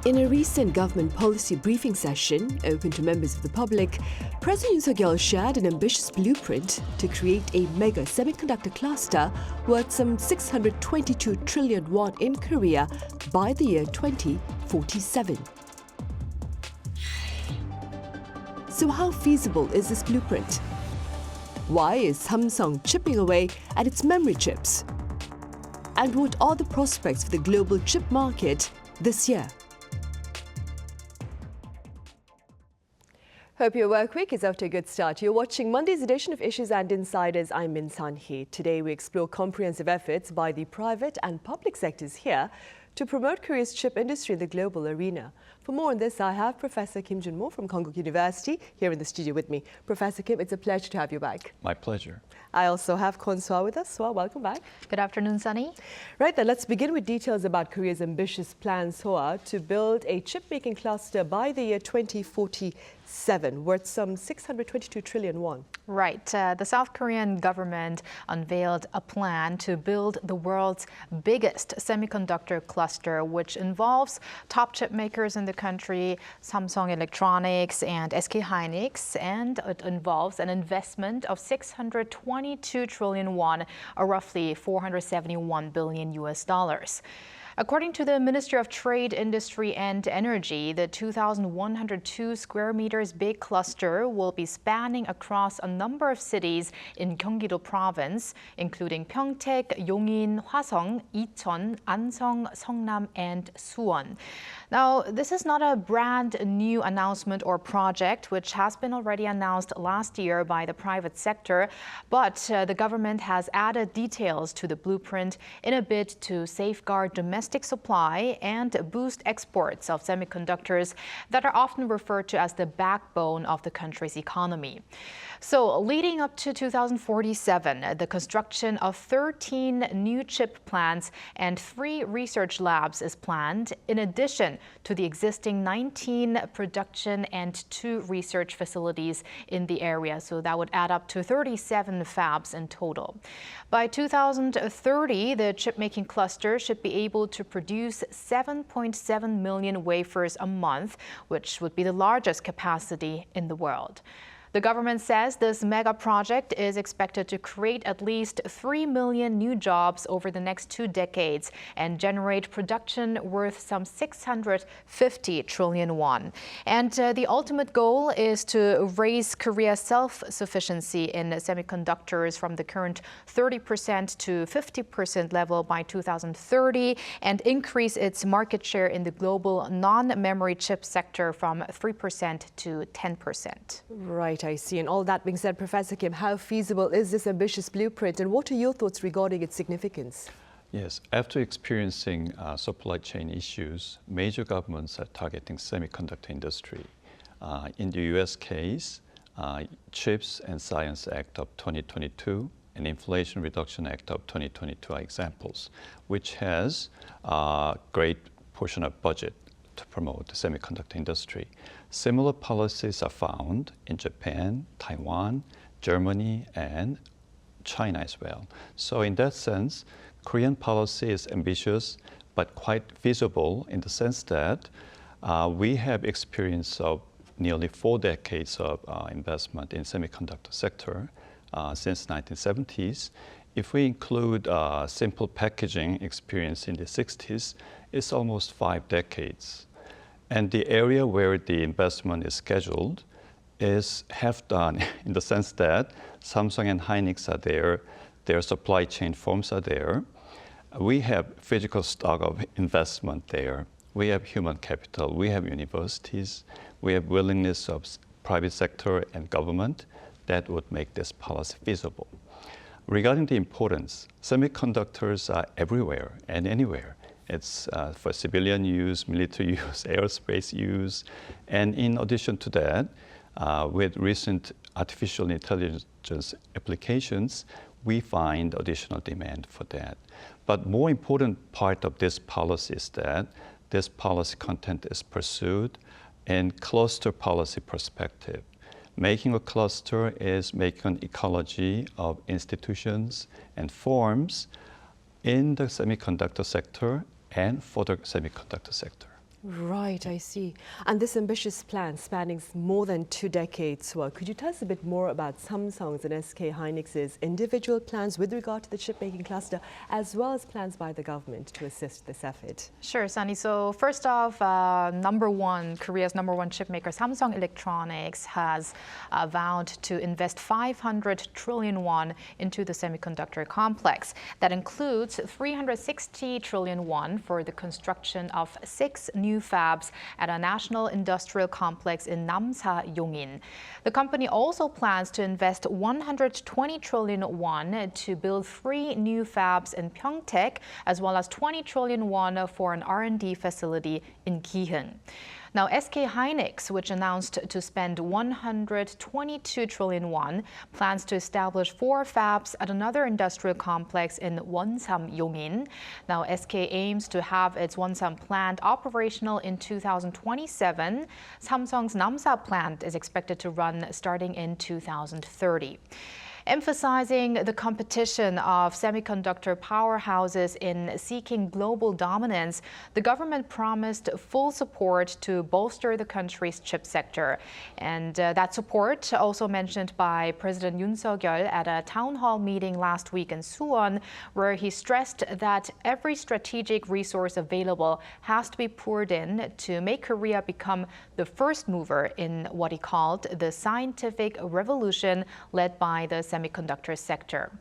In a recent government policy briefing session open to members of the public, President Yoon Suk-yeol shared an ambitious blueprint to create a mega semiconductor cluster worth some 622 trillion won in Korea by the year 2047. So how feasible is this blueprint? Why is Samsung chipping away at its memory chips? And what are the prospects for the global chip market this year? Hope your work week is off to a good start. You're watching Monday's edition of Issues and Insiders. I'm Min Sunhee. Today we explore comprehensive efforts by the private and public sectors here to promote Korea's chip industry in the global arena. For more on this, I have Professor Kim Junmo from Konkuk University here in the studio with me. Professor Kim, it's a pleasure to have you back. My pleasure. I also have Kwon Soa with us. Soa, welcome back. Good afternoon, Sunny. Right then, let's begin with details about Korea's ambitious plan, Soa, to build a chip-making cluster by the year 2047, worth some 622 trillion won. Right. The South Korean government unveiled a plan to build the world's biggest semiconductor cluster, which involves top chip makers in the country, Samsung Electronics and SK Hynix, and it involves an investment of 622 trillion won, or roughly 471 billion US dollars. According to the Ministry of Trade, Industry and Energy, the 2,102 square meters big cluster will be spanning across a number of cities in Gyeonggi-do province, including Pyeongtaek, Yongin, Hwaseong, Icheon, Anseong, Seongnam, and Suwon. Now, this is not a brand new announcement or project, which has been already announced last year by the private sector, but the government has added details to the blueprint in a bid to safeguard domestic supply and boost exports of semiconductors that are often referred to as the backbone of the country's economy. So, leading up to 2047, the construction of 13 new chip plants and 3 research labs is planned, in addition to the existing 19 production and 2 research facilities in the area. So that would add up to 37 fabs in total. By 2030, the chip-making cluster should be able to produce 7.7 million wafers a month, which would be the largest capacity in the world. The government says this mega project is expected to create at least 3 million new jobs over the next 2 decades and generate production worth some 650 trillion won. And the ultimate goal is to raise Korea's self-sufficiency in semiconductors from the current 30% to 50% level by 2030 and increase its market share in the global non-memory chip sector from 3% to 10%. Right. I see. And all that being said, Professor Kim, how feasible is this ambitious blueprint and what are your thoughts regarding its significance? Yes, after experiencing supply chain issues, major governments are targeting semiconductor industry. In the US case, CHIPS and Science Act of 2022 and Inflation Reduction Act of 2022 are examples, which has a great portion of budget to promote the semiconductor industry. Similar policies are found in Japan, Taiwan, Germany, and China as well. So in that sense, Korean policy is ambitious, but quite feasible in the sense that we have experience of nearly 4 decades of investment in semiconductor sector since 1970s. If we include simple packaging experience in the 60s, it's almost 5 decades. And the area where the investment is scheduled is half done in the sense that Samsung and Hynix are there, their supply chain firms are there. We have physical stock of investment there. We have human capital, we have universities, we have willingness of private sector and government that would make this policy feasible. Regarding the importance, semiconductors are everywhere and anywhere. It's for civilian use, military use, aerospace use. And in addition to that, with recent artificial intelligence applications, we find additional demand for that. But more important part of this policy is that this policy content is pursued in cluster policy perspective. Making a cluster is making an ecology of institutions and forms in the semiconductor sector and for the semiconductor sector. Right, I see. And this ambitious plan spanning more than 2 decades, well, could you tell us a bit more about Samsung's and SK Hynix's individual plans with regard to the chipmaking cluster, as well as plans by the government to assist this effort? Sure, Sunny. So first off, Korea's number one chipmaker, Samsung Electronics, has vowed to invest 500 trillion won into the semiconductor complex. That includes 360 trillion won for the construction of 6 new fabs at a national industrial complex in Namsa, Yongin. The company also plans to invest 120 trillion won to build 3 new fabs in Pyeongtaek, as well as 20 trillion won for an R&D facility in Gihun. Now, SK Hynix, which announced to spend 122 trillion won, plans to establish 4 fabs at another industrial complex in Wonsam, Yongin. Now, SK aims to have its Wonsam plant operational in 2027. Samsung's Namsa plant is expected to run starting in 2030. Emphasizing the competition of semiconductor powerhouses in seeking global dominance, the government promised full support to bolster the country's chip sector. And that support, also mentioned by President Yoon Suk-yeol at a town hall meeting last week in Suwon, where he stressed that every strategic resource available has to be poured in to make Korea become the first mover in what he called the scientific revolution led by the semiconductor sector.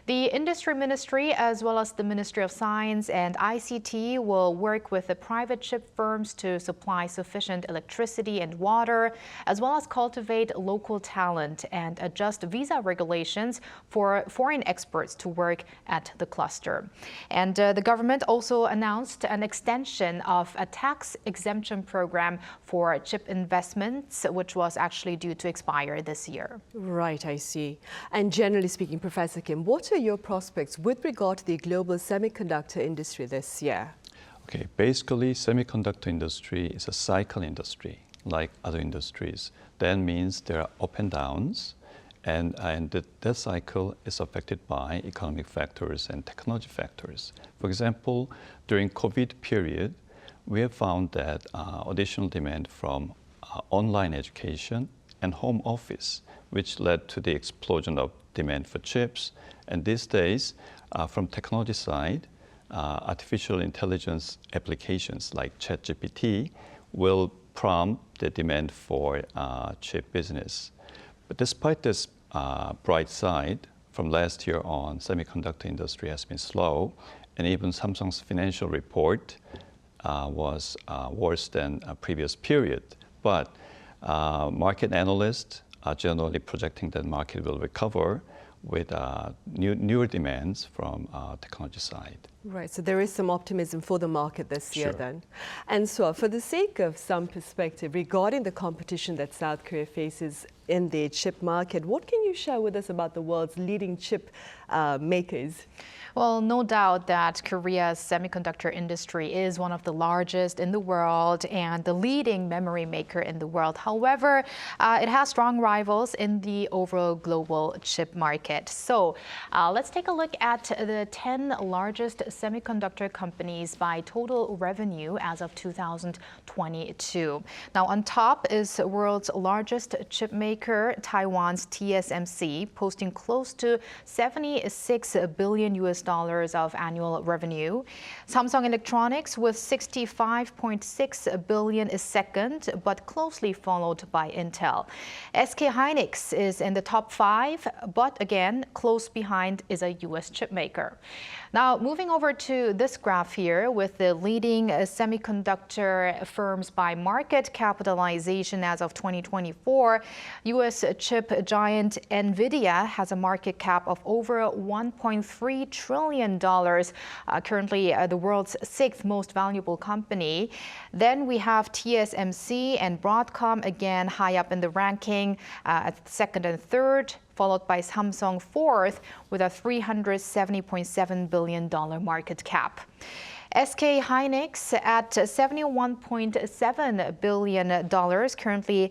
The Industry Ministry, as well as the Ministry of Science and ICT, will work with the private chip firms to supply sufficient electricity and water, as well as cultivate local talent and adjust visa regulations for foreign experts to work at the cluster. And the government also announced an extension of a tax exemption program for chip investments, which was actually due to expire this year. Right, I see. And generally speaking, Professor Kim, what are your prospects with regard to the global semiconductor industry this year? Okay, basically, semiconductor industry is a cycle industry, like other industries. That means there are up and downs, and that cycle is affected by economic factors and technology factors. For example, during COVID period, we have found that additional demand from online education and home office, which led to the explosion of demand for chips. And these days, from technology side, artificial intelligence applications like ChatGPT will prompt the demand for chip business. But despite this bright side, from last year on, semiconductor industry has been slow, and even Samsung's financial report was worse than a previous period. But market analysts are generally projecting that market will recover with newer demands from technology side. Right, so there is some optimism for the market this year then. And so for the sake of some perspective regarding the competition that South Korea faces in the chip market, what can you share with us about the world's leading chip makers? Well, no doubt that Korea's semiconductor industry is one of the largest in the world and the leading memory maker in the world. However, it has strong rivals in the overall global chip market. So let's take a look at the 10 largest semiconductor companies by total revenue as of 2022. Now, on top is the world's largest chip maker, Taiwan's TSMC, posting close to 76 billion US dollars of annual revenue. Samsung Electronics with 65.6 billion is second, but closely followed by Intel. SK Hynix is in the top 5, but again, close behind is a US chip maker. Now, moving over to this graph here with the leading semiconductor firms by market capitalization as of 2024, US chip giant NVIDIA has a market cap of over $1.3 trillion, currently the world's 6th most valuable company. Then we have TSMC and Broadcom again high up in the ranking at second and third, followed by Samsung fourth with a $370.7 billion market cap. SK Hynix at $71.7 billion, currently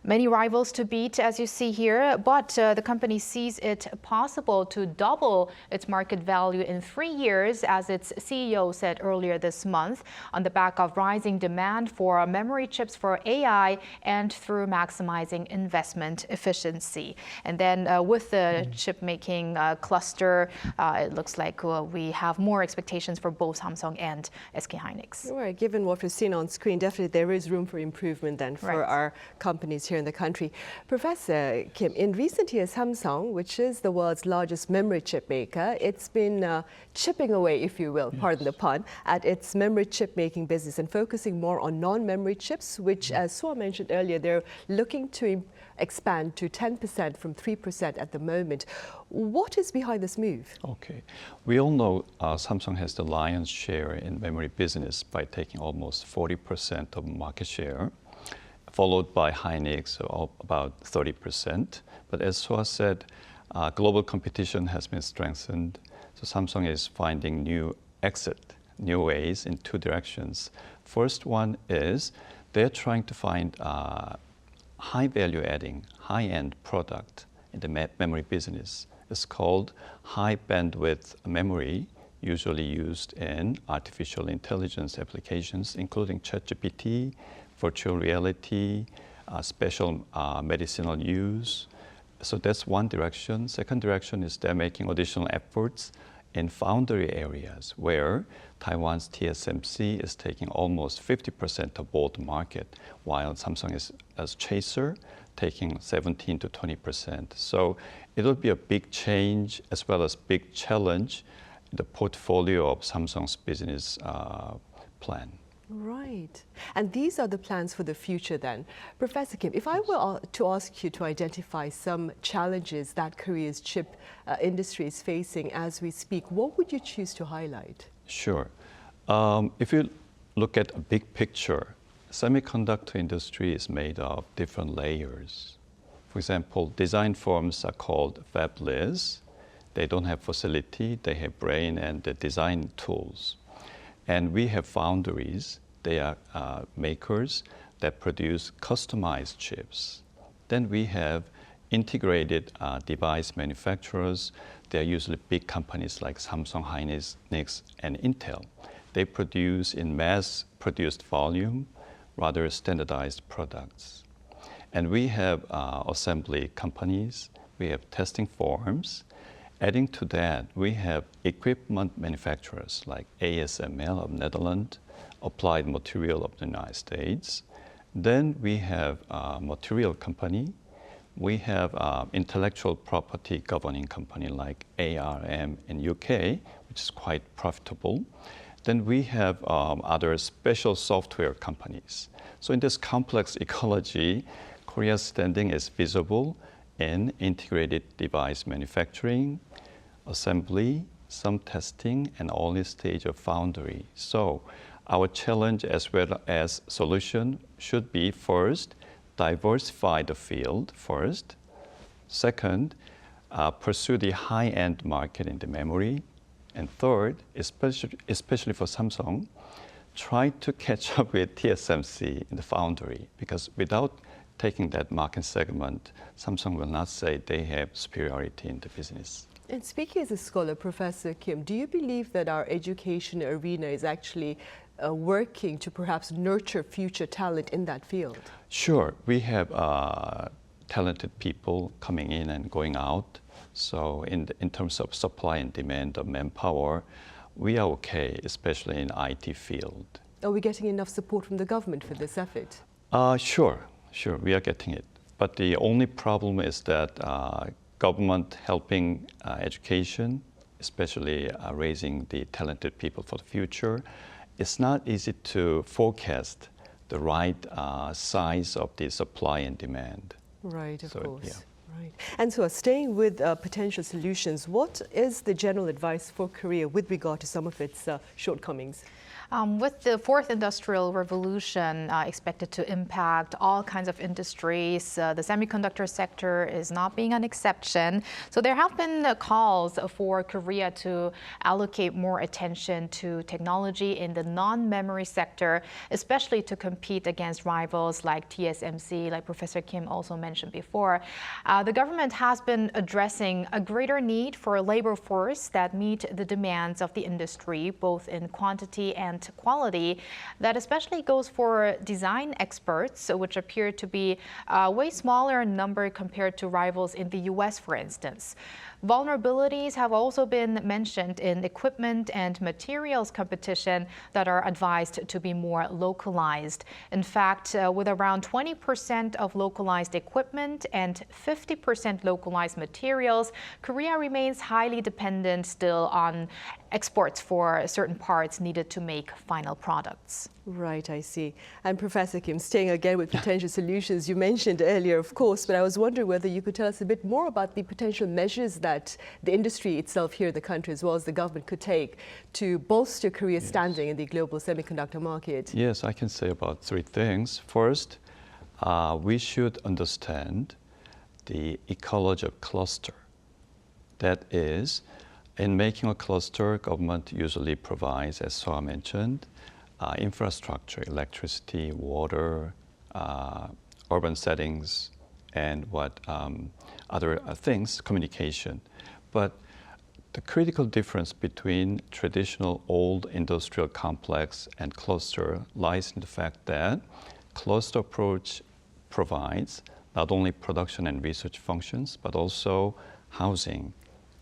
Many rivals to beat, as you see here, but the company sees it possible to double its market value in 3 years, as its CEO said earlier this month, on the back of rising demand for memory chips for AI and through maximizing investment efficiency. And then with the chip-making cluster, it looks like we have more expectations for both Samsung and SK Hynix. Right, given what we've seen on screen, definitely there is room for improvement then for our companies here in the country. Professor Kim, in recent years, Samsung, which is the world's largest memory chip maker, it's been chipping away, if you will, pardon the pun, at its memory chip making business and focusing more on non-memory chips, which, as Soa mentioned earlier, they're looking to expand to 10% from 3% at the moment. What is behind this move? Okay. We all know Samsung has the lion's share in memory business by taking almost 40% of market share, followed by Hynix, about 30%. But as Soa said, global competition has been strengthened. So Samsung is finding new ways in 2 directions. First one is they're trying to find high value adding, high-end product in the memory business. It's called high bandwidth memory, usually used in artificial intelligence applications, including ChatGPT, virtual reality, special medicinal use. So that's one direction. Second direction is they're making additional efforts in foundry areas where Taiwan's TSMC is taking almost 50% of both market, while Samsung is as chaser, taking 17 to 20%. So it'll be a big change as well as big challenge in the portfolio of Samsung's business plan. Right. And these are the plans for the future then. Professor Kim, if I were to ask you to identify some challenges that Korea's chip industry is facing as we speak, what would you choose to highlight? Sure. If you look at a big picture, semiconductor industry is made of different layers. For example, design firms are called fabless. They don't have facility, they have brain and the design tools. And we have foundries. They are makers that produce customized chips. Then we have integrated device manufacturers. They're usually big companies like Samsung, Hynix, and Intel. They produce in mass-produced volume, rather standardized products. And we have assembly companies. We have testing firms. Adding to that, we have equipment manufacturers like ASML of Netherlands, Applied Material of the United States. Then we have a material company. We have intellectual property governing company like ARM in UK, which is quite profitable. Then we have other special software companies. So in this complex ecology, Korea's standing is visible in integrated device manufacturing, assembly, some testing, and early stage of foundry. So our challenge as well as solution should be first, diversify the field first. Second, pursue the high-end market in the memory. And third, especially for Samsung, try to catch up with TSMC in the foundry, because without taking that market segment, Samsung will not say they have superiority in the business. And speaking as a scholar, Professor Kim, do you believe that our education arena is actually working to perhaps nurture future talent in that field? Sure. We have talented people coming in and going out. So in terms of supply and demand of manpower, we are okay, especially in IT field. Are we getting enough support from the government for this effort? Sure, we are getting it. But the only problem is that government helping education, especially raising the talented people for the future, it's not easy to forecast the right size of the supply and demand. Right, of course. Yeah. Right. And so staying with potential solutions, what is the general advice for Korea with regard to some of its shortcomings? With the fourth industrial revolution expected to impact all kinds of industries, the semiconductor sector is not being an exception. So there have been calls for Korea to allocate more attention to technology in the non-memory sector, especially to compete against rivals like TSMC, like Professor Kim also mentioned before. The government has been addressing a greater need for a labor force that meet the demands of the industry, both in quantity and quality. That especially goes for design experts, which appear to be way smaller in number compared to rivals in the US, for instance. Vulnerabilities have also been mentioned in equipment and materials competition that are advised to be more localized. In fact, with around 20% of localized equipment and 50% localized materials, Korea remains highly dependent still on exports for certain parts needed to make final products. Right, I see. And Professor Kim, staying again with potential solutions, you mentioned earlier, of course, but I was wondering whether you could tell us a bit more about the potential measures that the industry itself here in the country, as well as the government, could take to bolster Korea's standing in the global semiconductor market. Yes, I can say about three things. First, we should understand the ecology of cluster. That is, in making a cluster, government usually provides, as Soa mentioned, infrastructure, electricity, water, urban settings, and other things, communication. But the critical difference between traditional old industrial complex and cluster lies in the fact that cluster approach provides not only production and research functions, but also housing,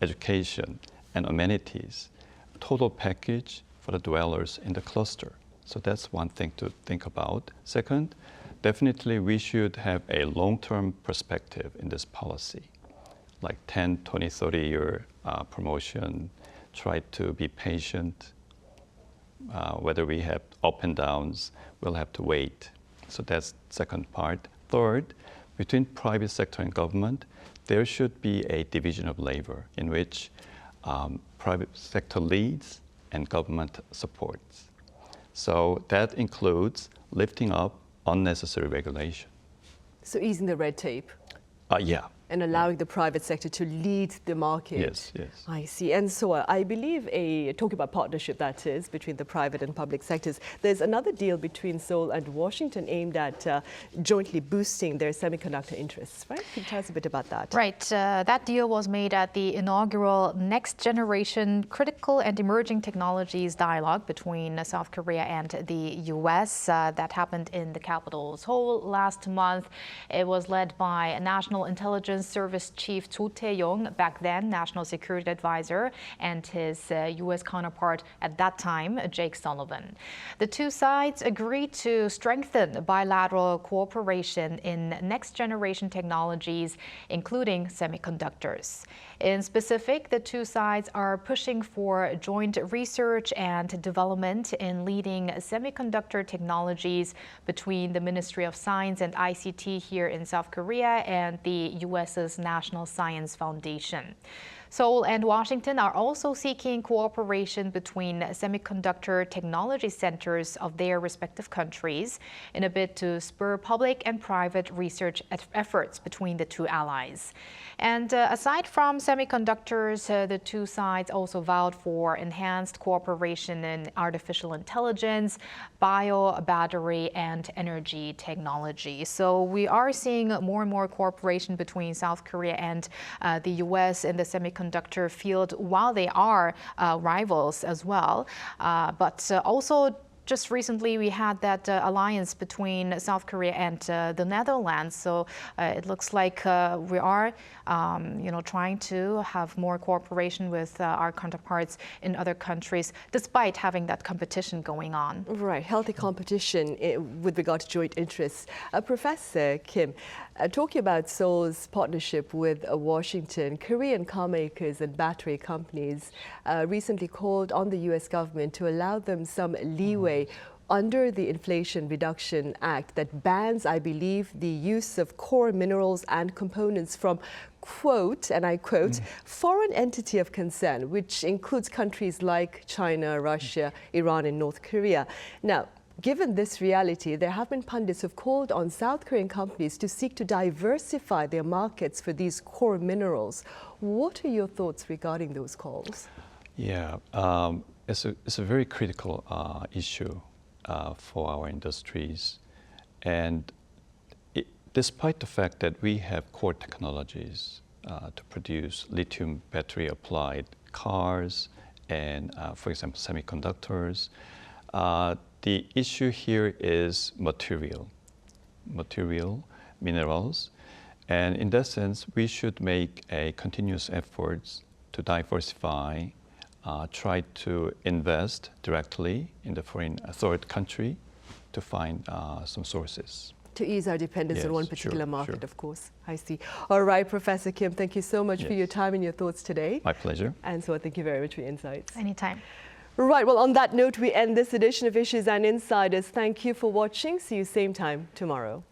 education, and amenities, total package for the dwellers in the cluster. So that's one thing to think about. Second, definitely we should have a long-term perspective in this policy, like 10, 20, 30-year promotion, try to be patient. Whether we have up and downs, we'll have to wait. So that's second part. Third, between private sector and government, there should be a division of labor in which private sector leads and government supports. So that includes lifting up unnecessary regulation. So easing the red tape. Yeah. And allowing the private sector to lead the market. Yes, yes. I see. And so I believe talking about partnership, that is, between the private and public sectors, there's another deal between Seoul and Washington aimed at jointly boosting their semiconductor interests, right? Can you tell us a bit about that? Right. That deal was made at the inaugural Next Generation Critical and Emerging Technologies Dialogue between South Korea and the U.S. That happened in the capital, Seoul, last month. It was led by National Intelligence Service Chief Cho Tae-yong, back then National Security Advisor, and his U.S. counterpart at that time, Jake Sullivan. The two sides agreed to strengthen bilateral cooperation in next-generation technologies, including semiconductors. In specific, the two sides are pushing for joint research and development in leading semiconductor technologies between the Ministry of Science and ICT here in South Korea and the U.S.'s National Science Foundation. Seoul and Washington are also seeking cooperation between semiconductor technology centers of their respective countries in a bid to spur public and private research efforts between the two allies. And aside from semiconductors, the two sides also vowed for enhanced cooperation in artificial intelligence, bio, battery, and energy technology. So we are seeing more and more cooperation between South Korea and the U.S. in the semiconductor field, while they are rivals as well. But also, just recently, we had that alliance between South Korea and the Netherlands. So it looks like we are, trying to have more cooperation with our counterparts in other countries, despite having that competition going on. Right, healthy competition with regard to joint interests. Professor Kim, talking about Seoul's partnership with Washington, Korean car makers and battery companies recently called on the U.S. government to allow them some leeway under the Inflation Reduction Act that bans, I believe, the use of core minerals and components from, quote, and I quote, foreign entity of concern, which includes countries like China, Russia, Iran, and North Korea. Now, given this reality, there have been pundits who have called on South Korean companies to seek to diversify their markets for these core minerals. What are your thoughts regarding those calls? Yeah, it's a very critical issue for our industries. And despite the fact that we have core technologies to produce lithium battery applied cars and, for example, semiconductors, the issue here is materials, minerals. And in that sense, we should make a continuous efforts to diversify, try to invest directly in the third country to find some sources. To ease our dependence on one particular market, sure. of course. I see. All right, Professor Kim, thank you so much for your time and your thoughts today. My pleasure. And so thank you very much for your insights. Anytime. Right, well, on that note, we end this edition of Issues and Insiders. Thank you for watching. See you same time tomorrow.